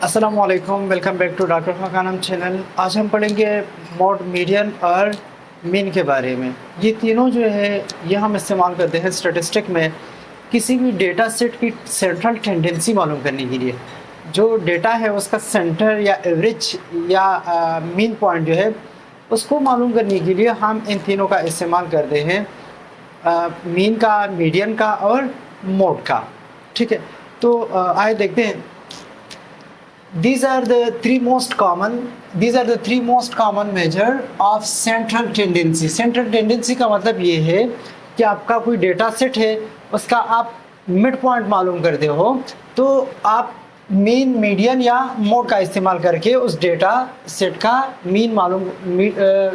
अस्सलामुअलैकुम, welcome back to doctor Makanam channel. आज हम पढ़ेंगे मोड, मीडियन और मीन के बारे में। ये तीनों जो है ये हम इस्तेमाल करते हैं स्टैटिस्टिक में किसी भी डेटा सेट की सेंट्रल टेंडेंसी मालूम करने के लिए। जो डेटा है उसका सेंटर या एवरेज या मीन पॉइंट जो है उसको मालूम करने के लिए हम इन तीनों का इस्तेमाल करते हैं, मीन का, मीडियन का और मोड का। ठीक है, तो आइए देखते हैं। These are the three most common measure of central tendency। Central tendency का मतलब ये है कि आपका कोई डेटा सेट है, उसका आप मिड पॉइंट मालूम करते हो तो आप मीन, मीडियन या मोड का इस्तेमाल करके उस डेटा सेट का मीन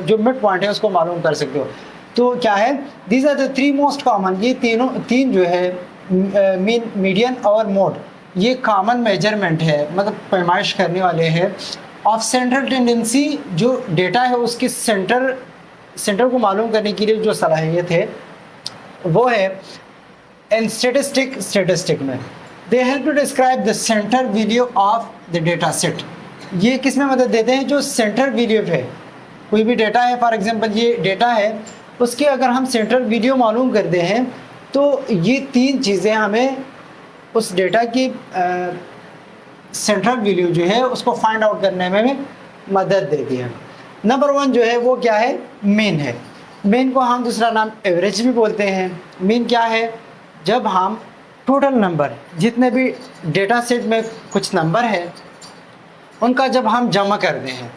जो मिड पॉइंट है उसको मालूम कर सकते हो। तो क्या है, these are the three most common, ये तीन जो है मीन, मीडियन और मोड, ये कॉमन मेजरमेंट है, मतलब पैमाइश करने वाले हैं ऑफ सेंट्रल टेंडेंसी। जो डेटा है उसके सेंटर को मालूम करने के लिए जो सलाहियत है वो है इन स्टैटिस्टिक में they help to describe the centre value of the data set. ये किस में मदद देते हैं? जो सेंटर वैल्यू है, कोई भी डेटा है, फॉर एग्जांपल ये डेटा है, उसके अगर हम सेंटर वैल्यू मालूम करते हैं तो ये तीन चीज़ें हमें उस डेटा की सेंट्रल वैल्यू जो है उसको फाइंड आउट करने में मदद देती है। नंबर वन जो है वो क्या है? मीन है। मीन को हम दूसरा नाम एवरेज भी बोलते हैं। मीन क्या है? जब हम टोटल नंबर, जितने भी डेटा सेट में कुछ नंबर है उनका जब हम जमा करते हैं,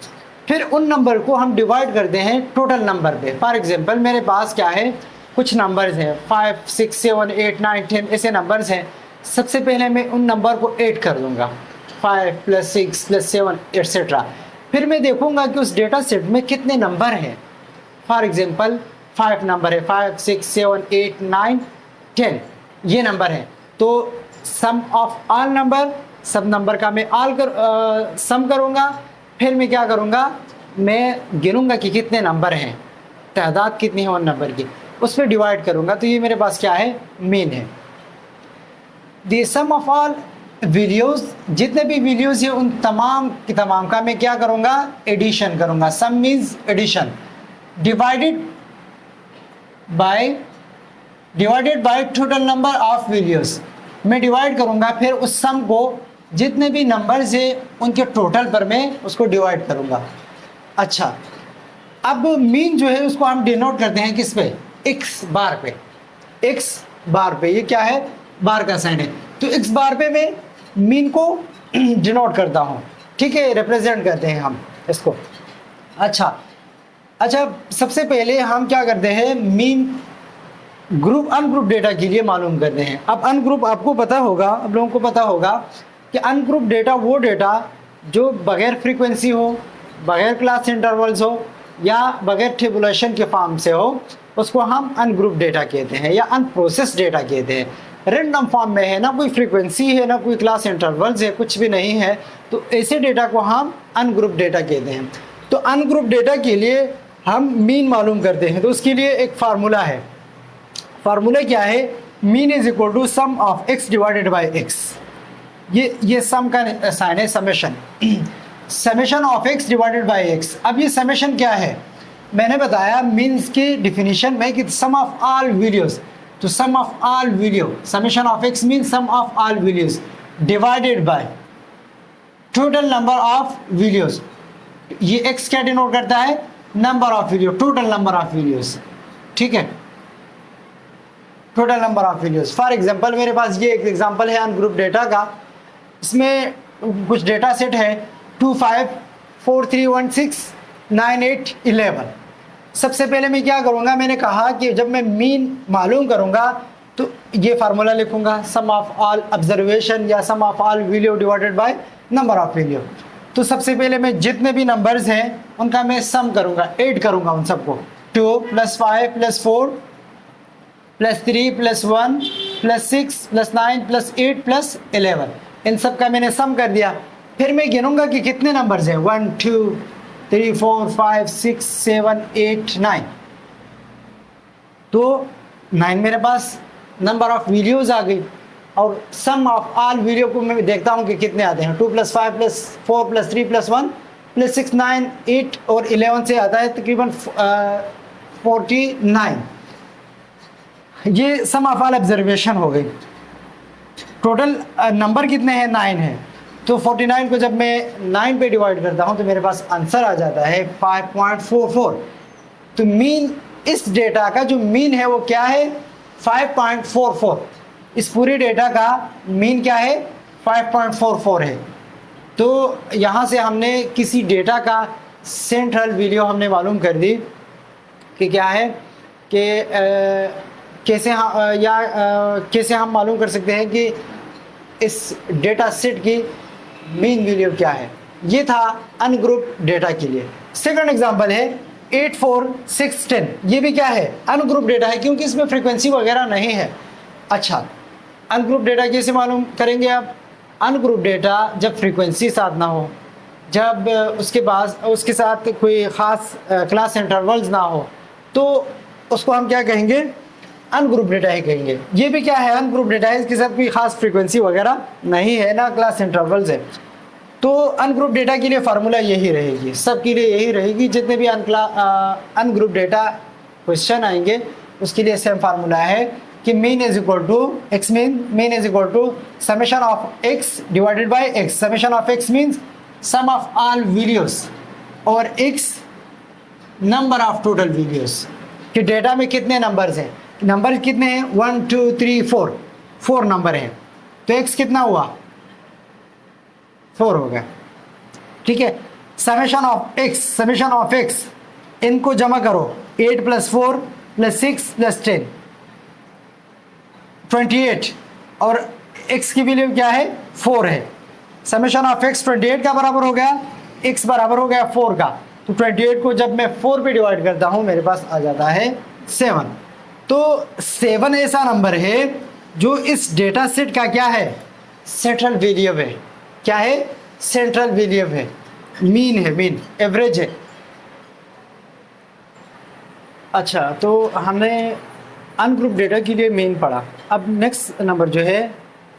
फिर उन नंबर को हम डिवाइड करते हैं टोटल नंबर पे। फॉर एग्जांपल मेरे पास क्या है, कुछ नंबर्स हैं, 5, 6, 7, 8, 9, 10 ऐसे नंबर्स हैं। सबसे पहले मैं उन नंबर को ऐड कर दूंगा, 5 + 6 + 7 एट्सेट्रा। फिर मैं देखूंगा कि उस डेटा सेट में कितने नंबर हैं। फॉर एग्जांपल 5 नंबर है, 5, 6, 7, 8, 9, 10 ये नंबर हैं। तो सम ऑफ ऑल नंबर, सब नंबर का मैं सम करूंगा। फिर मैं क्या करूंगा, मैं गिनूंगा कि कितने नंबर हैं, तादाद कितनी है उन नंबर की, उस पर डिवाइड करूंगा। तो ये मेरे पास क्या है? मीन है। The sum of all videos, जितने भी वीडियोज़ हैं उन तमाम की तमाम का मैं क्या करूँगा? एडिशन करूँगा। Sum means addition. Divided by total number of videos, मैं डिवाइड करूँगा, फिर उस सम को जितने भी नंबर्स हैं उनके टोटल पर मैं उसको डिवाइड करूँगा। अच्छा, अब मीन जो है उसको हम डिनोट करते हैं किस पे? एक्स बार पे। एक्स बार पे, ये क्या है? बार का साइन है। तो एक्स बार पे मैं मीन को डिनोट करता हूँ। ठीक है, रिप्रेजेंट करते हैं हम इसको। अच्छा, सबसे पहले हम क्या करते हैं? मीन ग्रुप, अनग्रुप डेटा के लिए मालूम करते हैं। अब अनग्रुप आपको पता होगा, आप लोगों को पता होगा कि अनग्रुप डेटा वो डेटा जो बगैर फ्रीक्वेंसी हो, बगैर क्लास इंटरवल्स हो या बगैर टेबुलेशन के फॉर्म से हो, उसको हम अनग्रुप डेटा कहते हैं या अनप्रोसेस्ड डेटा कहते हैं। रैंडम फॉर्म में है, ना कोई फ्रीक्वेंसी है, ना कोई क्लास इंटरवल्स है, कुछ भी नहीं है, तो ऐसे डेटा को हम अनग्रुप डेटा कहते हैं। तो अनग्रुप डेटा के लिए हम मीन मालूम करते हैं, तो उसके लिए एक फार्मूला है। फार्मूला क्या है? Mean is equal to sum of X divided by X. ये सम का साइन है, summation. Summation of X divided by X. अब ये समेशन क्या है? मैंने बताया मीन्स की डिफिनीशन में कि सम ऑफ ऑल वीडियोज़, तो sum of all video, summation of X mean sum of all videos divided by total number of videos. ये एक्स क्या डिनोट करता है? Number of video, total number of videos. ठीक है, total number of videos. For example मेरे पास ये एक एग्जांपल है अनग्रुप डेटा का। इसमें कुछ डेटा सेट है 2, 5, 4, 3, 1, 6, 9, 8, 11। सबसे पहले मैं क्या करूंगा, मैंने कहा कि जब मैं मीन मालूम करूंगा तो ये फार्मूला लिखूंगा, सम ऑफ ऑल ऑब्जर्वेशन या sum of all value divided by number of value. तो सबसे पहले मैं जितने भी नंबर्स हैं उनका मैं सम करूंगा, ऐड करूंगा उन सबको। 2 + 5 + 4 + 3 + 1 + 6 + 9 + 8 + 11, इन सब का मैंने सम कर दिया। फिर मैं गिनूंगा कि कितने नंबर्स हैं, 1, 2, 3, 4, 5, 6, 7, 8, 9। तो 9 मेरे पास नंबर ऑफ वीडियोज़ आ गई। और सम ऑफ ऑल वीडियो को मैं देखता हूँ कि कितने आते हैं। 2 + 5 + 4 + 3 + 1 + 6 9 8 और 11 से आता है तकरीबन 49। ये सम ऑफ ऑल ऑब्जर्वेशन हो गई। टोटल नंबर कितने हैं? 9 है। तो 49 को जब मैं 9 पे डिवाइड करता हूँ तो मेरे पास आंसर आ जाता है 5.44। तो मीन, इस डेटा का जो मीन है वो क्या है? 5.44। इस पूरे डेटा का मीन क्या है? 5.44 है। तो यहाँ से हमने किसी डेटा का सेंट्रल वैल्यू हमने मालूम कर दी कि क्या है कि कैसे हम मालूम कर सकते हैं कि इस डेटा सेट की मीन वैल्यू क्या है। ये था अनग्रुप डेटा के लिए। सेकंड एग्जांपल है 8 4 6 10। ये भी क्या है? अनग्रुप डेटा है, क्योंकि इसमें फ्रीक्वेंसी वगैरह नहीं है। अच्छा, अनग्रुप डेटा कैसे मालूम करेंगे आप? अनग्रुप डेटा जब फ्रीक्वेंसी साथ ना हो, जब उसके साथ कोई ख़ास क्लास इंटरवल्स ना हो, तो उसको हम क्या कहेंगे? अनग्रुप डेटा ही कहेंगे। ये भी क्या है? अनग्रुप डेटा है, इसके साथ कोई ख़ास फ्रीक्वेंसी वगैरह नहीं है, ना क्लास इंटरवल्स है। तो अनग्रुप डेटा के लिए फार्मूला यही रहेगी, सब के लिए यही रहेगी। जितने भी अनग्रुप डेटा क्वेश्चन आएंगे उसके लिए सेम फार्मूला है कि mean is equal to X mean is equal to summation of X divided by X. Summation of X means sum of all videos और X number of total videos. कि data में कितने numbers हैं? Number कितने हैं? 1 2 3 4, 4 number हैं। तो x कितना हुआ? 4 हो गया। ठीक है। समेशन ऑफ एक्स, इनको जमा करो। 8 + 4 + 6 + 10 28, और x की वैल्यू क्या है? 4 है। समेशन ऑफ x 28 का बराबर हो गया, x बराबर हो गया 4 का। तो 28 को जब मैं 4 पे डिवाइड करता हूँ मेरे पास आ जाता है 7। तो 7 ऐसा नंबर है जो इस डेटा सेट का क्या है? सेंट्रल वैल्यू है। क्या है? सेंट्रल वैल्यू है, मीन है, मीन एवरेज है। अच्छा, तो हमने अनग्रुप डेटा के लिए मीन पढ़ा। अब नेक्स्ट नंबर जो है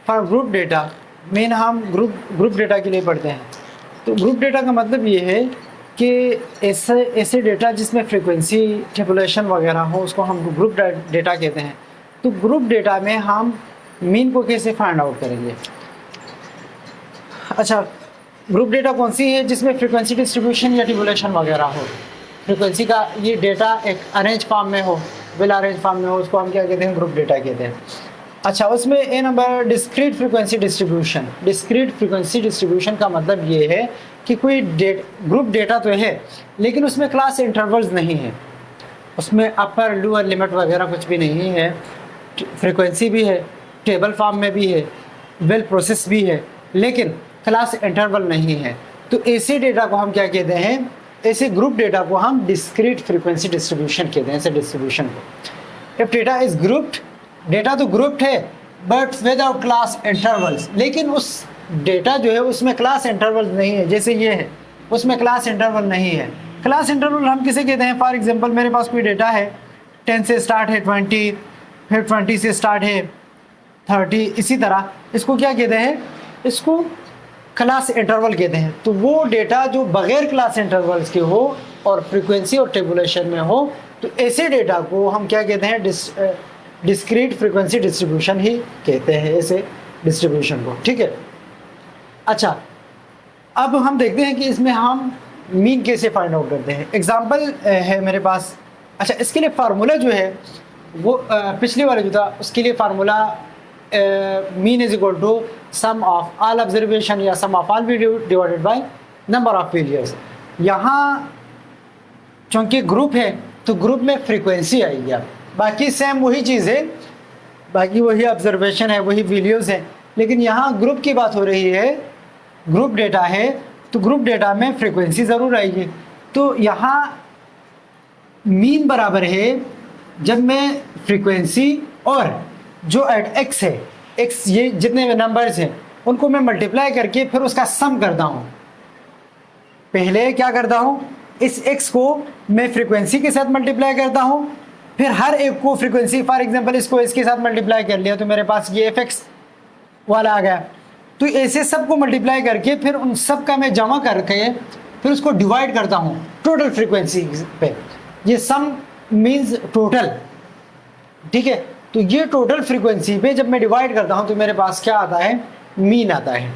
फॉर ग्रुप डेटा, मीन हम ग्रुप डेटा के लिए पढ़ते हैं। तो ग्रुप डेटा का मतलब ये है कि ऐसे डेटा जिसमें फ्रीक्वेंसी टेबुलेशन वगैरह हो उसको हम ग्रुप डेटा कहते हैं। तो ग्रुप डेटा में हम मीन को कैसे फाइंड आउट करेंगे? अच्छा, ग्रुप डेटा कौन सी है? जिसमें फ्रीक्वेंसी डिस्ट्रीब्यूशन या टेबुलेशन वगैरह हो। फ्रीक्वेंसी का ये डेटा एक अरेंज फॉर्म में हो, वेल अरेंज फॉर्म में हो, उसको हम क्या कहते हैं? ग्रुप डेटा कहते हैं। अच्छा, उसमें a number discrete frequency distribution. Discrete frequency distribution का मतलब ये है कि कोई ग्रुप डेटा तो है लेकिन उसमें क्लास इंटरवल्स नहीं है, उसमें अपर लोअर लिमिट वगैरह कुछ भी नहीं है। फ्रीक्वेंसी भी है, टेबल फॉर्म में भी है, वेल प्रोसेस भी है, लेकिन क्लास इंटरवल नहीं है। तो ऐसे डेटा को हम क्या कहते हैं? ऐसे ग्रुप डेटा को हम डिस्क्रीट फ्रीक्वेंसी डिस्ट्रीब्यूशन कहते हैं। ऐसे डिस्ट्रीब्यूशन को, if data is grouped, data तो ग्रुप्ड है बट विदाउट क्लास इंटरवल्स, लेकिन उस डेटा जो है उसमें क्लास इंटरवल नहीं है। जैसे ये है, उसमें क्लास इंटरवल नहीं है। क्लास इंटरवल हम किसे कहते हैं? फॉर एग्जांपल मेरे पास कोई डेटा है, 10 से स्टार्ट है 20, फिर 20 से स्टार्ट है 30, इसी तरह इसको क्या कहते हैं? इसको क्लास इंटरवल कहते हैं। तो वो डेटा जो बगैर क्लास इंटरवल्स के हो और फ्रीक्वेंसी और टेबुलेशन में हो, तो ऐसे डेटा को हम क्या कहते हैं? डिस्क्रीट फ्रीक्वेंसी डिस्ट्रीब्यूशन ही कहते हैं, ऐसे डिस्ट्रीब्यूशन को। ठीक है। अच्छा, अब हम देखते हैं कि इसमें हम मीन कैसे फाइंड आउट करते हैं। एग्जांपल है मेरे पास। अच्छा, इसके लिए फार्मूला जो है वो पिछले वाले जो था उसके लिए formula mean is equal to sum of all observation या sum of all video divided by number of videos. यहाँ चूँकि ग्रुप है तो ग्रुप में फ्रीक्वेंसी आएगी। अब बाकी सेम वही चीज़ है, बाकी वही ऑब्जर्वेशन है, वही वीडियोस हैं, लेकिन यहाँ ग्रुप की बात हो रही है, ग्रुप डेटा है, तो ग्रुप डेटा में फ्रीक्वेंसी ज़रूर आएगी। तो यहाँ मीन बराबर है जब मैं फ्रीक्वेंसी और जो एट एक्स है, एक्स ये जितने भी नंबर्स हैं उनको मैं मल्टीप्लाई करके फिर उसका सम करता हूँ। पहले क्या करता हूँ? इस एक्स को मैं फ्रीक्वेंसी के साथ मल्टीप्लाई करता हूँ, फिर हर एक को फ्रीक्वेंसी, फॉर एग्जांपल इसको इसके साथ मल्टीप्लाई कर लिया तो मेरे पास ये एफ एक्स वाला आ गया। तो ऐसे सबको मल्टीप्लाई करके फिर उन सब का मैं जमा करके फिर उसको डिवाइड करता हूँ टोटल फ्रीक्वेंसी पे। ये सम मीन्स टोटल, ठीक है। तो ये टोटल फ्रीक्वेंसी पे जब मैं डिवाइड करता हूँ तो मेरे पास क्या आता है, मीन आता है।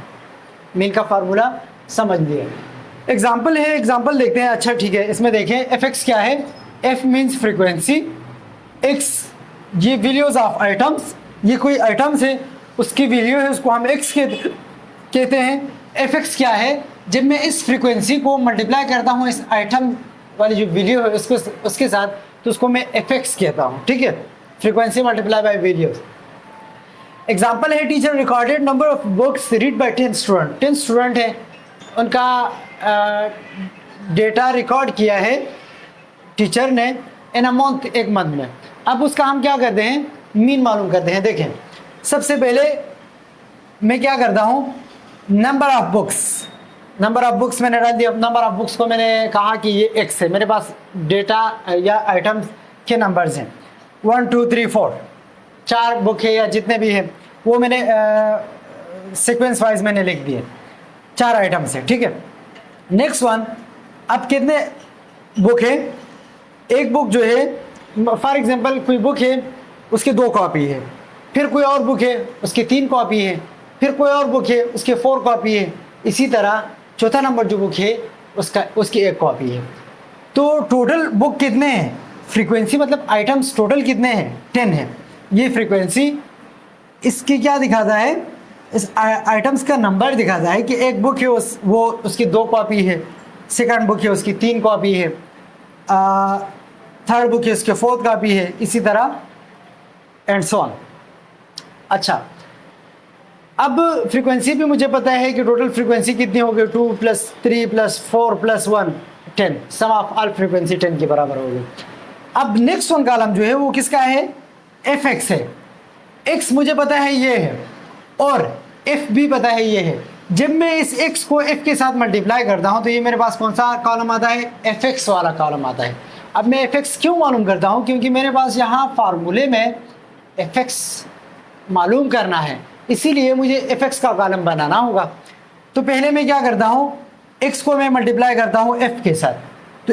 मीन का फार्मूला समझ लिए। एग्जाम्पल है, एग्जाम्पल देखते हैं। अच्छा ठीक है, इसमें देखें एफ एक्स क्या है। एफ मीन्स फ्रीक्वेंसी, एक्स ये वैल्यूज ऑफ आइटम्स, ये कोई आइटम्स है उसकी वैल्यू है, उसको हम एक्स कहते हैं। एफ एक्स क्या है, जब मैं इस फ्रीक्वेंसी को मल्टीप्लाई करता हूँ इस आइटम वाली जो वैल्यू है उसको उसके साथ, तो उसको मैं एफ एक्स कहता हूँ, ठीक है। Frequency multiply by values. Example है teacher recorded number of books read by 10 student. 10 student है, उनका डेटा रिकॉर्ड किया है टीचर ने इन अ मंथ, एक मंथ में। अब उसका हम क्या करते हैं, मीन मालूम करते हैं। देखें सबसे पहले मैं क्या करता हूँ, number of books, number of books मैंने डाल दिया। नंबर ऑफ बुक्स को मैंने कहा कि ये एक्स है, मेरे पास डेटा या आइटम्स के नंबर्स हैं 1 2 3 4, 4 बुक है या जितने भी हैं वो मैंने सीक्वेंस वाइज मैंने लिख दिए, 4 आइटम्स है, ठीक है। नेक्स्ट वन, अब कितने बुक है, एक बुक जो है फॉर एग्जांपल कोई बुक है उसके 2 कॉपी है, फिर कोई और बुक है उसके 3 कॉपी है, फिर कोई और बुक है उसके 4 कॉपी है। इसी तरह चौथा नंबर जो बुक है उसकी 1 कॉपी है। तो टोटल बुक कितने हैं, फ्रीक्वेंसी मतलब आइटम्स टोटल कितने हैं, 10 है। ये फ्रीक्वेंसी इसकी क्या दिखाता है, इस आइटम्स का नंबर दिखाता है कि एक बुक है वो उसकी 2 कॉपी है, सेकंड बुक है उसकी 3 कॉपी है, थर्ड बुक है उसके 4th कॉपी है, इसी तरह एंड सो ऑन। अच्छा, अब फ्रीक्वेंसी भी मुझे पता है कि टोटल फ्रीक्वेंसी कितनी होगी, 2 + 3 + 4 + 1 10, सम ऑफ ऑल फ्रीक्वेंसी 10 के बराबर होगी। अब नेक्स्ट वन कॉलम जो है वो किसका है, एफ एक्स है। एक्स मुझे पता है ये है और एफ भी पता है ये है। जब मैं इस एक्स को एफ के साथ मल्टीप्लाई करता हूं तो ये मेरे पास कौन सा कॉलम आता है, एफ एक्स वाला कॉलम आता है। अब मैं एफ एक्स क्यों मालूम करता हूं, क्योंकि मेरे पास यहाँ फार्मूले में एफ एक्स मालूम करना है, इसीलिए मुझे एफ एक्स का कॉलम बनाना होगा। तो पहले मैं क्या करता हूँ, एक्स को मैं मल्टीप्लाई करता हूँ एफ के साथ। तो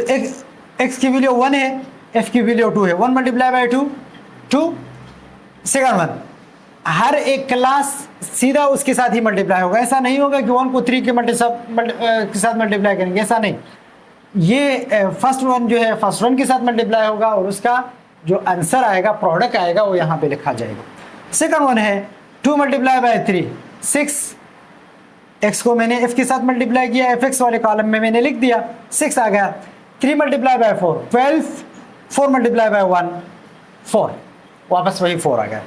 एक्स की वैल्यू 1 है, एफ की वैल्यू 2 है, 1 × 2 2, सेकंड वन हर एक क्लास सीधा उसके साथ ही मल्टीप्लाई होगा। ऐसा नहीं होगा कि 1 को 3 के साथ मल्टीप्लाई करेंगे, ऐसा नहीं। ये फर्स्ट वन जो है फर्स्ट वन के साथ मल्टीप्लाई होगा और उसका जो आंसर आएगा, प्रोडक्ट आएगा, वो यहाँ पे लिखा जाएगा। सेकंड वन है 2 × 3 6, एक्स को मैंने एफ के साथ मल्टीप्लाई किया, एफ एक्स वाले कॉलम में मैंने लिख दिया, 6 आ गया। 3 × 4 12, 4 × 1 4, वापस वही 4 आ गया।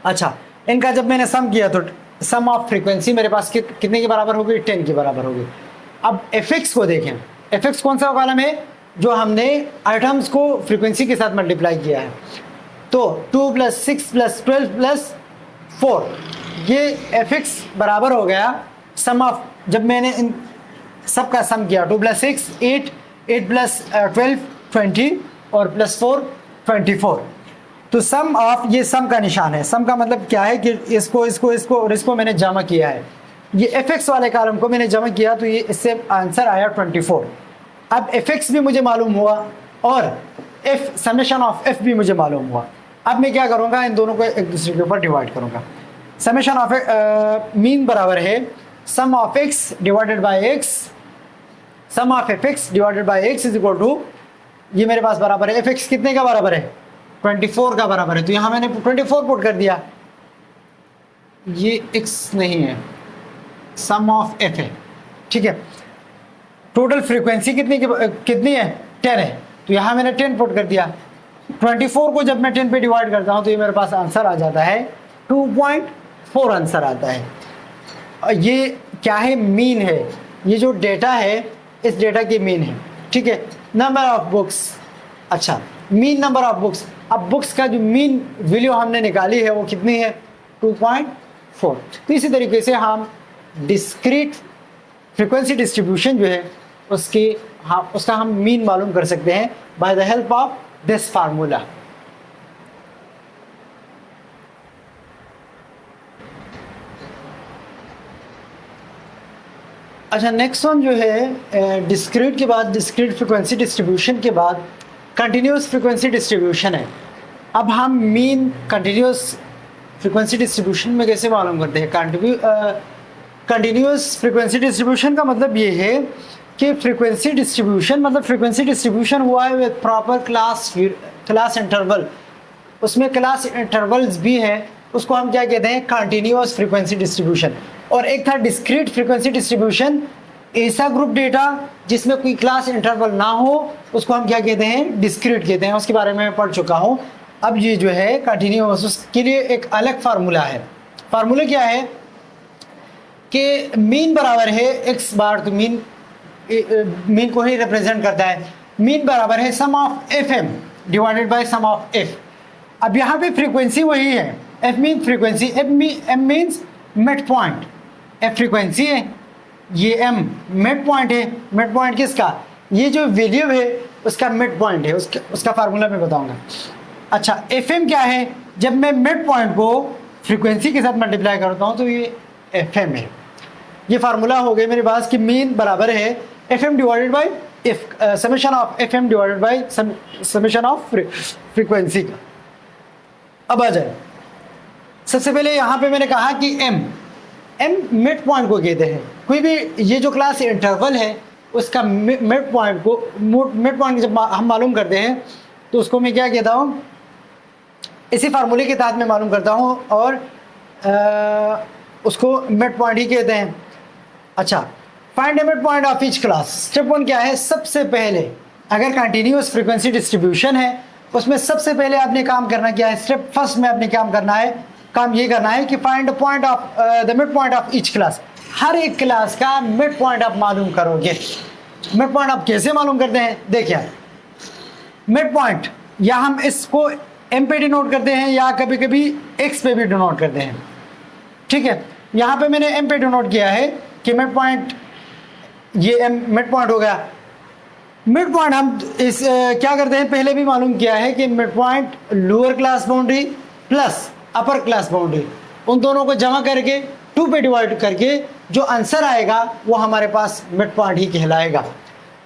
अच्छा, इनका जब मैंने सम किया तो सम ऑफ फ्रीक्वेंसी मेरे पास कितने के बराबर होगी, 10 के बराबर होगी। अब एफ एक्स को देखें, एफ एक्स कौन सा कॉलम है, जो हमने आइटम्स को फ्रीक्वेंसी के साथ मल्टीप्लाई किया है। तो 2 + 6 + 12 + 4, ये एफ एक्स बराबर हो गया सम ऑफ, जब मैंने इन सब का सम किया, 2 + 6 8, 8 + 12 20 और +4 24। तो सम ऑफ, ये सम का निशान है। सम का मतलब क्या है कि इसको इसको इसको और इसको मैंने जमा किया है। ये एफ एक्स वाले कॉलम को मैंने जमा किया तो ये इससे आंसर आया 24। अब एफ एक्स भी मुझे मालूम हुआ और एफ समेशन ऑफ एफ भी मुझे मालूम हुआ। अब मैं क्या करूँगा, इन दोनों को एक दूसरे के ऊपर डिवाइड करूँगा। समेशन ऑफ मीन बराबर है sum of X divided by X, sum of F X divided by X is equal to, ये मेरे पास बराबर है, एफ एक्स कितने का बराबर है, 24 का बराबर है। तो यहाँ मैंने 24 पुट कर दिया, ये x नहीं है, सम ऑफ f है, ठीक है। टोटल फ्रीक्वेंसी कितनी है, 10 है, तो यहाँ मैंने 10 पुट कर दिया। 24 को जब मैं 10 पे डिवाइड करता हूँ तो ये मेरे पास आंसर आ जाता है 2.4 आंसर आता है। और ये क्या है, मीन है, ये जो डेटा है इस डेटा की मीन है, ठीक है। नंबर ऑफ बुक्स, अच्छा मीन नंबर ऑफ बुक्स। अब बुक्स का जो मीन वैल्यू हमने निकाली है वो कितनी है, 2.4। तो इसी तरीके से हम डिस्क्रीट फ्रीक्वेंसी डिस्ट्रीब्यूशन जो है उसका हम मीन मालूम कर सकते हैं by the help of this formula. अच्छा, नेक्स्ट वन जो है डिस्क्रीट के बाद, डिस्क्रीट फ्रिक्वेंसी डिस्ट्रीब्यूशन के बाद कंटिन्यूस फ्रिक्वेंसी डिस्ट्रीब्यूशन है। अब हम मीन कंटिन्यूस फ्रिक्वेंसी डिस्ट्रीब्यूशन में कैसे मालूम करते हैं? कंटिन्यूस फ्रिक्वेंसी डिस्ट्रीब्यूशन का मतलब ये है कि फ्रिक्वेंसी डिस्ट्रीब्यूशन मतलब फ्रिक्वेंसी डिस्ट्रीब्यूशन हुआ है विद प्रॉपर क्लास इंटरवल, उसमें क्लास इंटरवल्स भी हैं, उसको हम क्या कहते हैं? Continuous frequency distribution. और एक था डिस्क्रीट फ्रिक्वेंसी डिस्ट्रीब्यूशन, ऐसा ग्रुप डेटा जिसमें कोई क्लास इंटरवल ना हो उसको हम क्या कहते हैं? डिस्क्रीट कहते हैं। उसके बारे में मैं पढ़ चुका हूँ। अब ये जो है कंटिन्यूस, उसके लिए एक अलग फार्मूला है। फार्मूला क्या है कि मीन बराबर है एक्स बार, तो मीन को ही रिप्रेजेंट करता है। मीन बराबर है sum of F M divided by sum of F. अब यहाँ पे फ्रीक्वेंसी वही है, F mean frequency, M means mid point, F frequency है, ये एम मिड पॉइंट है। मिड पॉइंट किसका? ये जो वैल्यू है उसका मिड पॉइंट है, उसका फार्मूला मैं बताऊंगा। अच्छा, एफ एम क्या है? जब मैं मिड पॉइंट को फ्रीक्वेंसी के साथ मल्टीप्लाई करता हूँ तो ये एफ एम है। ये फार्मूला हो गया मेरे पास कि मीन बराबर है F M divided by F, summation of F M divided by summation of frequency का। अब आ जाए, सबसे पहले यहाँ पे मैंने कहा कि एम मिड पॉइंट को कहते हैं। कोई भी ये जो क्लास इंटरवल है उसका मिड पॉइंट जब हम मालूम करते हैं तो उसको मैं क्या कहता हूँ? इसी फार्मूले के तहत मैं मालूम करता हूँ और उसको मिड पॉइंट ही कहते हैं। अच्छा, find the mid point of each class. Step one क्या है? सबसे पहले अगर कंटिन्यूस फ्रीक्वेंसी डिस्ट्रीब्यूशन है उसमें सबसे पहले आपने काम करना क्या है? स्टेप फर्स्ट में आपने काम ये करना है कि find the point of the mid point of each class. हर एक क्लास का मिड पॉइंट आप मालूम करोगे। मिड पॉइंट आप कैसे मालूम करते हैं? देखिए, मिड पॉइंट या हम इसको एम पे डिनोट करते हैं या कभी कभी एक्स पे भी डिनोट करते हैं। ठीक है, यहाँ पे मैंने एम पे डिनोट किया है कि मिड पॉइंट, ये एम मिड पॉइंट हो गया। मिड पॉइंट हम इस क्या करते हैं? पहले भी मालूम किया है कि mid point lower class boundary plus upper class boundary, उन दोनों को जमा करके 2 पे डिवाइड करके जो आंसर आएगा वो हमारे पास मिड पॉइंट ही कहलाएगा।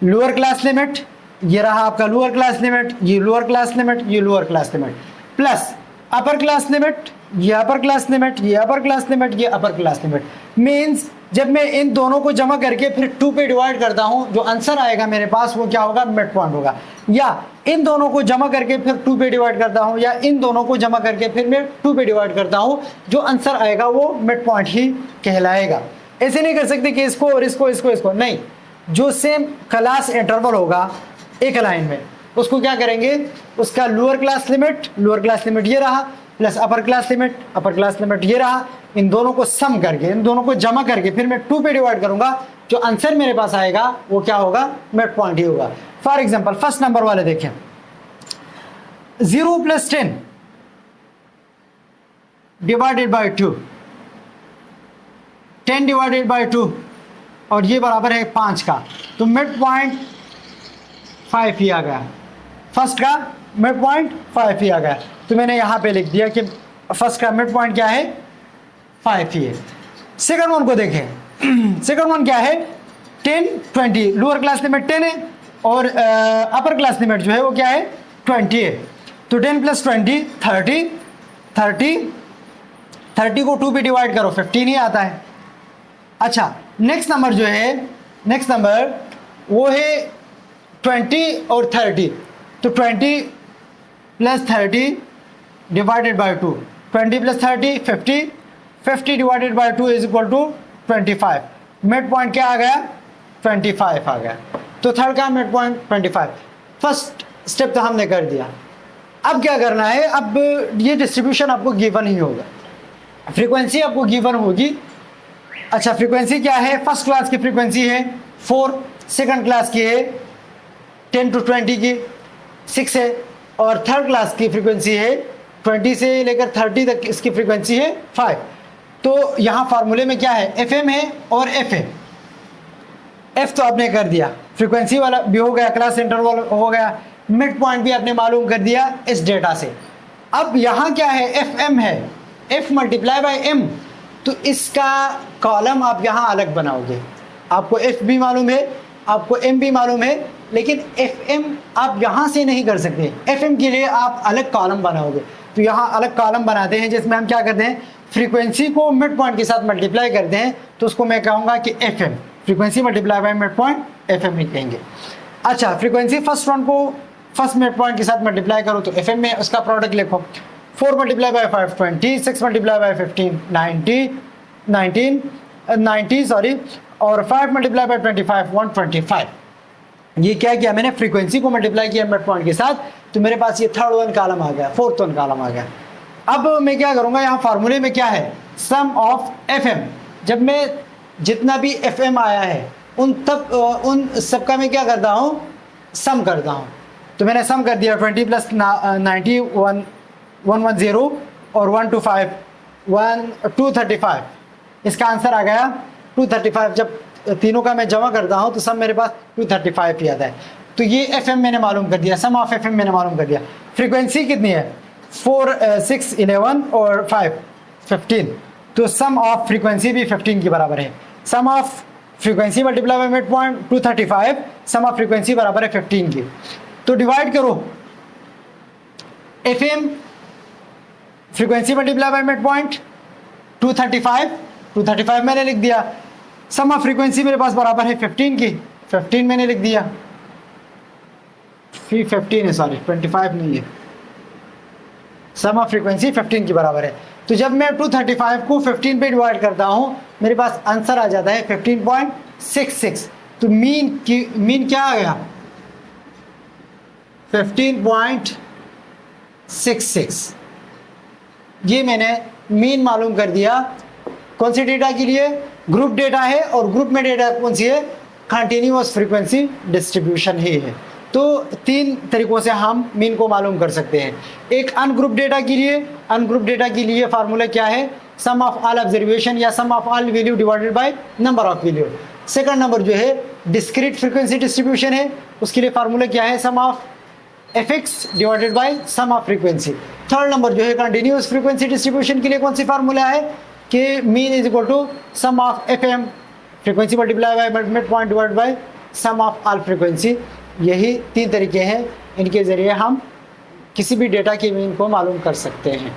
लोअर क्लास लिमिट, ये रहा आपका लोअर क्लास लिमिट, ये लोअर क्लास लिमिट, ये lower class limit, plus upper class limit, ये अपर क्लास लिमिट, ये अपर क्लास लिमिट, ये अपर क्लास लिमिट। मीन्स जब मैं इन दोनों को जमा करके फिर 2 पे डिवाइड करता हूँ, जो आंसर आएगा मेरे पास वो क्या होगा? मिड पॉइंट होगा। या इन दोनों को जमा करके फिर 2 पे डिवाइड करता हूँ, या इन दोनों को जमा करके फिर मैं 2 पे डिवाइड करता हूँ, जो आंसर आएगा वो मिड पॉइंट ही कहलाएगा। ऐसे नहीं कर सकते कि इसको और इसको नहीं, जो सेम क्लास इंटरवल होगा एक लाइन में उसको क्या करेंगे? उसका लोअर क्लास लिमिट ये रहा, प्लस अपर क्लास लिमिट ये रहा, इन दोनों को सम करके, इन दोनों को जमा करके फिर मैं 2 पे डिवाइड करूंगा, जो आंसर मेरे पास आएगा वो क्या होगा? मिड पॉइंट ही होगा। फॉर एग्जांपल फर्स्ट नंबर वाले देखें, 0 + 10 डिवाइडेड बाय 2, 10 डिवाइडेड बाय 2 और ये बराबर है 5 का, तो मिड पॉइंट 5 ही आ गया। फर्स्ट का मिड पॉइंट 5 ही आ गया, तो मैंने यहाँ पे लिख दिया कि फर्स्ट का मिड पॉइंट क्या है? 5 ही है। सेकंड वन को देखें, सेकंड वन क्या है? 10 20, लोअर क्लास लिमिट 10 है और अपर क्लास लिमिट जो है वो क्या है? 20 है। तो 10 + 20 30 को 2 पे डिवाइड करो 15 ही आता है। अच्छा, नेक्स्ट नंबर जो है, नेक्स्ट नंबर वो है 20 और 30, तो 20 + 30 divided by 2, 20 + 30 50, 50 divided by 2 is equal to 25। Mid point क्या आ गया? 25 आ गया। तो थर्ड का मिड पॉइंट 25। फर्स्ट स्टेप तो हमने कर दिया। अब क्या करना है? अब ये डिस्ट्रीब्यूशन आपको गिवन ही होगा, फ्रीक्वेंसी आपको गिवन होगी। अच्छा, फ्रीक्वेंसी क्या है? फर्स्ट क्लास की फ्रीक्वेंसी है 4, सेकंड क्लास की है 10 to 20 की 6 है, और थर्ड क्लास की फ्रीक्वेंसी है 20 से लेकर 30 तक, इसकी फ्रीक्वेंसी है 5। तो यहाँ फार्मूले में क्या है? एफ एम है और एफ है। एफ तो आपने कर दिया, फ्रीक्वेंसी वाला भी हो गया, क्लास इंटरवल हो गया, मिड पॉइंट भी आपने मालूम कर दिया इस डेटा से। अब यहाँ क्या है? एफ एम है, एफ × एम, तो इसका कॉलम आप यहाँ अलग बनाओगे। आपको एफ भी मालूम है, आपको एम भी मालूम है, लेकिन एफ एम आप यहाँ से नहीं कर सकते। एफ एम के लिए आप अलग कॉलम बनाओगे, तो यहाँ अलग कॉलम बनाते हैं जिसमें हम क्या करते हैं, फ्रीक्वेंसी को मिड पॉइंट के साथ मल्टीप्लाई करते हैं, तो उसको मैं कहूँगा कि F M, frequency multiply by mid point F M लिखेंगे। अच्छा, फ्रीक्वेंसी फर्स्ट वन को फर्स्ट मिड पॉइंट के साथ मल्टीप्लाई करो तो एफ एम में उसका प्रोडक्ट लिखो, 4 multiply by 520, 6 multiply by 15 90 sorry, और 5 मल्टीप्लाई बाय 25 125। ये क्या किया मैंने, फ्रीक्वेंसी को मल्टीप्लाई किया मिड पॉइंट के साथ, तो मेरे पास ये थर्ड वन कॉलम आ गया, फोर्थ वन कॉलम आ गया। अब मैं क्या करूँगा, यहाँ फार्मूले में क्या है, सम ऑफ एफ एम। जब मैं जितना भी एफ एम आया है उन सबका मैं क्या करता हूँ, सम करता हूँ। तो मैंने सम कर दिया, 20 प्लस 90 110 और 125 235, इसका आंसर आ गया 235। जब तीनों का मैं जमा करता हूँ तो सब मेरे पास 235 ही आता है। तो ये एफ एम मैंने मालूम कर दिया, सम ऑफ एफ एम मैंने मालूम कर दिया। फ्रीक्वेंसी कितनी है, 4 6 11 और 5 15, तो सम ऑफ फ्रीक्वेंसी भी 15 के बराबर है। Sum of frequency multiply by mid point 235, sum of frequency बराबर है 15 की। तो डिवाइड करो, F M frequency multiply by mid point 235 मैंने लिख दिया। सम ऑफ फ्रीक्वेंसी मेरे पास बराबर है 15 की, 15 मैंने लिख दिया। 15 है, सॉरी 25 नहीं है। सम ऑफ फ्रीक्वेंसी 15 के बराबर है। तो जब मैं 235 को 15 पे डिवाइड करता हूँ, मेरे पास आंसर आ जाता है 15.66। तो मीन क्या आ गया, 15.66। ये मैंने मीन मालूम कर दिया। कौन से डेटा के लिए, ग्रुप डेटा है, और ग्रुप में डेटा कौन सी है, कंटिन्यूअस फ्रीक्वेंसी डिस्ट्रीब्यूशन ही है। तो 3 तरीकों से हम मीन को मालूम कर सकते हैं। एक अनग्रुप डेटा के लिए फार्मूला क्या है, सम ऑफ ऑल ऑब्जर्वेशन या sum of all value divided by number of value. Second number जो है डिस्क्रीट फ्रीक्वेंसी डिस्ट्रीब्यूशन है, उसके लिए फार्मूला क्या है, sum of F X divided by sum of frequency. Third number जो है कंटिन्यूअस फ्रीक्वेंसी डिस्ट्रीब्यूशन के लिए कौन सी फार्मूला है कि mean is equal to sum of F M frequency multiply by mid point divide by sum of all frequency. यही 3 तरीके हैं, इनके ज़रिए हम किसी भी डेटा की मीन को मालूम कर सकते हैं।